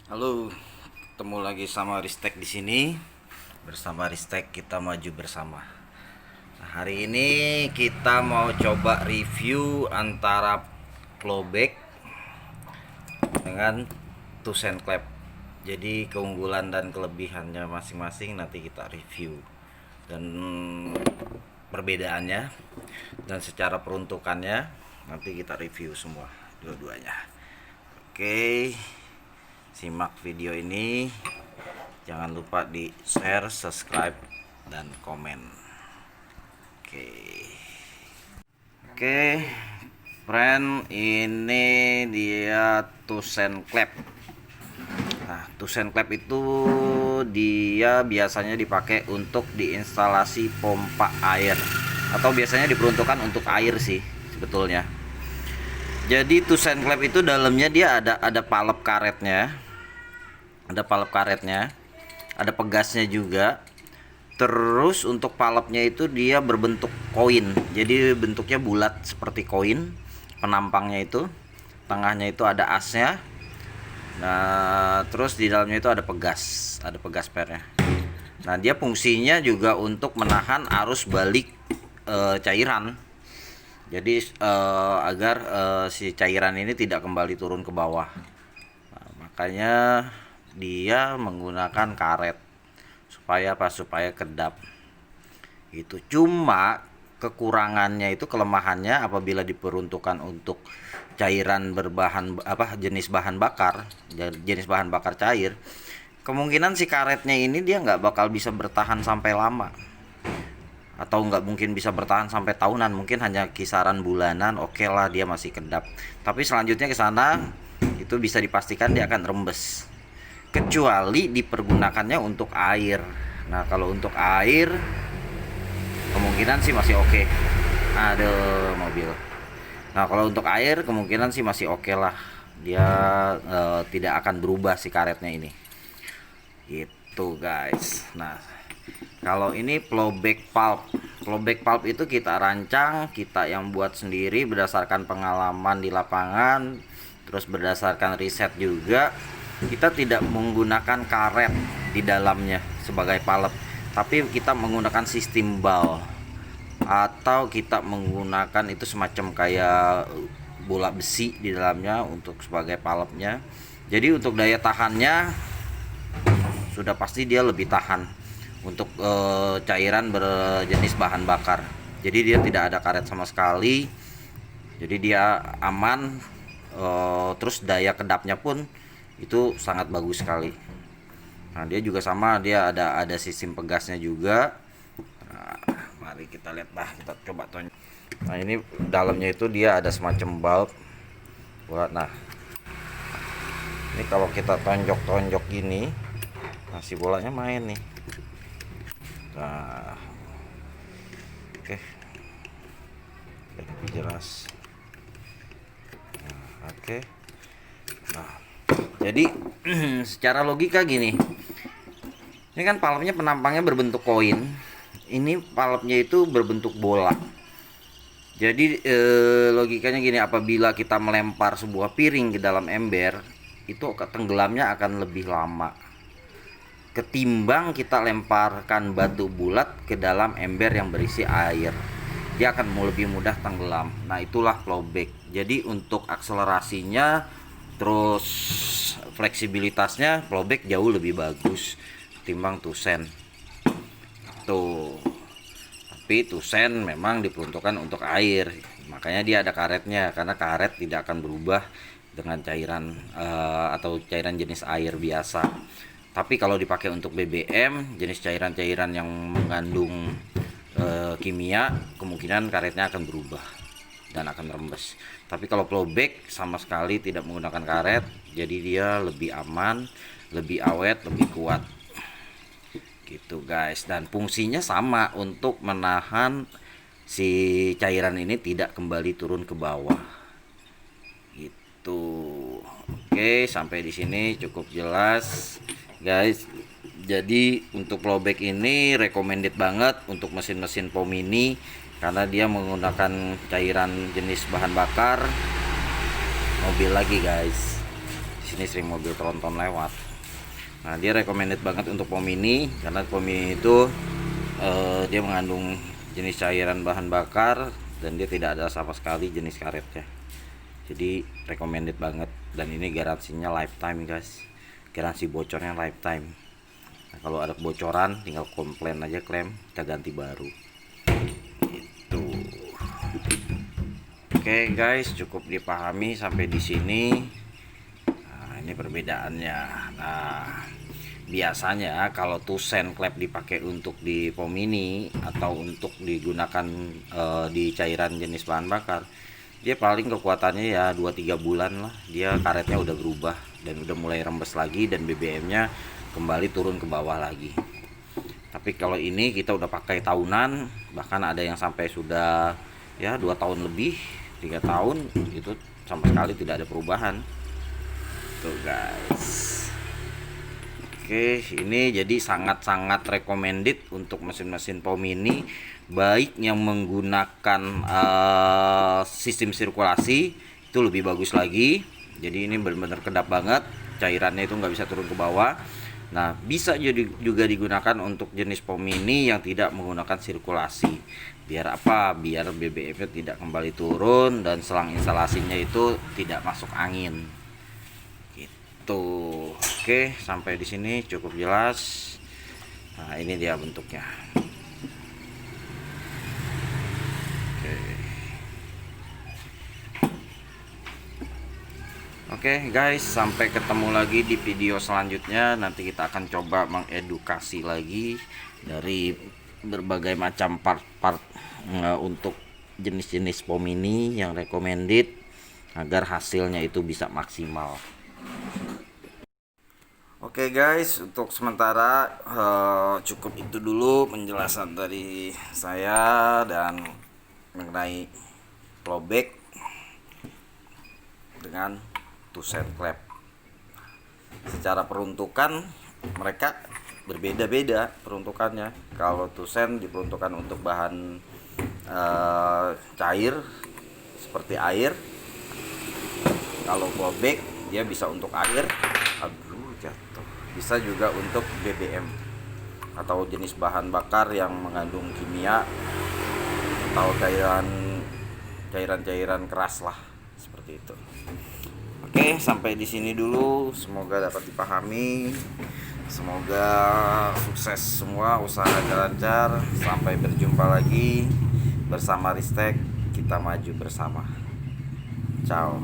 Halo, ketemu lagi sama Ristek di sini. Bersama Ristek kita maju bersama. Nah, hari ini kita mau coba review antara Flowback dengan Tusen Clap. Jadi keunggulan dan kelebihannya masing-masing nanti kita review dan perbedaannya dan secara peruntukannya nanti kita review semua dua-duanya. Oke, simak video ini. Jangan lupa di share, subscribe, dan komen. Oke. Oke, friend, ini dia Tusen Clap. Nah, Tusen Clap itu dia biasanya dipakai untuk diinstalasi pompa air atau biasanya diperuntukkan untuk air sih sebetulnya. Jadi Tusen Clap itu dalamnya dia ada palep karetnya. Ada palep karetnya, ada pegasnya juga. Terus untuk palepnya itu dia berbentuk koin. Jadi bentuknya bulat seperti koin. Penampangnya itu, tengahnya itu ada asnya. Nah, terus di dalamnya itu ada pegas pernya. Nah, dia fungsinya juga untuk menahan arus balik cairan. Jadi agar si cairan ini tidak kembali turun ke bawah. Nah, makanya dia menggunakan karet supaya apa? Supaya kedap. Itu cuma kekurangannya itu, kelemahannya apabila diperuntukkan untuk cairan berbahan jenis bahan bakar cair, kemungkinan si karetnya ini dia nggak bakal bisa bertahan sampai lama, atau nggak mungkin bisa bertahan sampai tahunan, mungkin hanya kisaran bulanan. Oke lah, dia masih kedap, tapi selanjutnya ke sana itu bisa dipastikan dia akan rembes, kecuali dipergunakannya untuk air. Nah, kalau untuk air kemungkinan sih masih oke. Aduh, mobil. Nah, kalau untuk air kemungkinan sih masih oke lah. Dia tidak akan berubah si karetnya ini. Gitu, guys. Nah, kalau ini Flowback Pulp. Flowback Pulp itu kita rancang, kita yang buat sendiri berdasarkan pengalaman di lapangan, terus berdasarkan riset juga. Kita tidak menggunakan karet di dalamnya sebagai palep, tapi kita menggunakan sistem bal, atau kita menggunakan itu semacam kayak bola besi di dalamnya untuk sebagai palepnya. Jadi untuk daya tahannya sudah pasti dia lebih tahan untuk cairan berjenis bahan bakar. Jadi dia tidak ada karet sama sekali. Jadi dia aman. Terus daya kedapnya pun itu sangat bagus sekali. Nah, dia juga sama, dia ada sistem pegasnya juga. Nah, mari kita lihat, kita coba tonjok. Nah, ini dalamnya itu dia ada semacam bulb buat. Nah, ini kalau kita tonjok gini, nah si bolanya main nih. Nah, oke, lebih jelas. Nah, oke. Nah, jadi secara logika gini, ini kan palpnya penampangnya berbentuk koin, ini palpnya itu berbentuk bola. Jadi logikanya gini, apabila kita melempar sebuah piring ke dalam ember, itu tenggelamnya akan lebih lama ketimbang kita lemparkan batu bulat ke dalam ember yang berisi air. Dia akan lebih mudah tenggelam. Nah, itulah Flowback. Jadi untuk akselerasinya terus fleksibilitasnya Flowback jauh lebih bagus ketimbang Tusen. Tuh. Tapi Tusen memang diperuntukkan untuk air. Makanya dia ada karetnya, karena karet tidak akan berubah dengan cairan atau cairan jenis air biasa. Tapi kalau dipakai untuk BBM, jenis cairan-cairan yang mengandung kimia, kemungkinan karetnya akan berubah dan akan rembes. Tapi kalau Flowback sama sekali tidak menggunakan karet, jadi dia lebih aman, lebih awet, lebih kuat. Gitu, guys. Dan fungsinya sama, untuk menahan si cairan ini tidak kembali turun ke bawah. Gitu. Oke, sampai di sini cukup jelas, guys. Jadi untuk Flowback ini recommended banget untuk mesin-mesin POM mini, karena dia menggunakan cairan jenis bahan bakar mobil lagi, guys. Di sini sering mobil tronton lewat. Nah, dia recommended banget untuk pom ini karena pom ini itu dia mengandung jenis cairan bahan bakar dan dia tidak ada sama sekali jenis karetnya. Jadi recommended banget, dan ini garansinya lifetime guys. Garansi bocornya lifetime. Nah, kalau ada kebocoran tinggal komplain aja, klaim, kita ganti baru. Itu. Oke guys, cukup dipahami sampai di sini. Nah, ini perbedaannya. Nah, biasanya kalau Tucson klep dipakai untuk di pom ini atau untuk digunakan di cairan jenis bahan bakar, dia paling kekuatannya ya 2-3 bulan lah, dia karetnya udah berubah dan udah mulai rembes lagi dan BBM-nya kembali turun ke bawah lagi. Tapi kalau ini kita udah pakai tahunan, bahkan ada yang sampai sudah ya 2 tahun lebih, 3 tahun, itu sama sekali tidak ada perubahan tuh guys. Oke, ini jadi sangat-sangat recommended untuk mesin-mesin pom ini, baik yang menggunakan sistem sirkulasi itu lebih bagus lagi. Jadi ini benar-benar kedap banget, cairannya itu nggak bisa turun ke bawah. Nah, bisa jadi juga digunakan untuk jenis pom ini yang tidak menggunakan sirkulasi. Biar apa? Biar BBM-nya tidak kembali turun dan selang instalasinya itu tidak masuk angin. Tuh, oke, sampai di sini cukup jelas. Nah, ini dia bentuknya. Oke guys, sampai ketemu lagi di video selanjutnya. Nanti kita akan coba mengedukasi lagi dari berbagai macam part-part untuk jenis-jenis pom ini yang recommended agar hasilnya itu bisa maksimal. Oke guys, untuk sementara cukup itu dulu penjelasan dari saya dan mengenai flowback dengan Tucson klep. Secara peruntukan mereka berbeda-beda peruntukannya. Kalau Tucson diperuntukkan untuk bahan cair seperti air. Kalau flowback dia bisa untuk air. Jatuh. Bisa juga untuk BBM atau jenis bahan bakar yang mengandung kimia atau cairan keras lah, seperti itu. Oke, sampai di sini dulu. Semoga dapat dipahami. Semoga sukses semua, usahanya lancar. Sampai berjumpa lagi bersama Ristek, kita maju bersama. Ciao.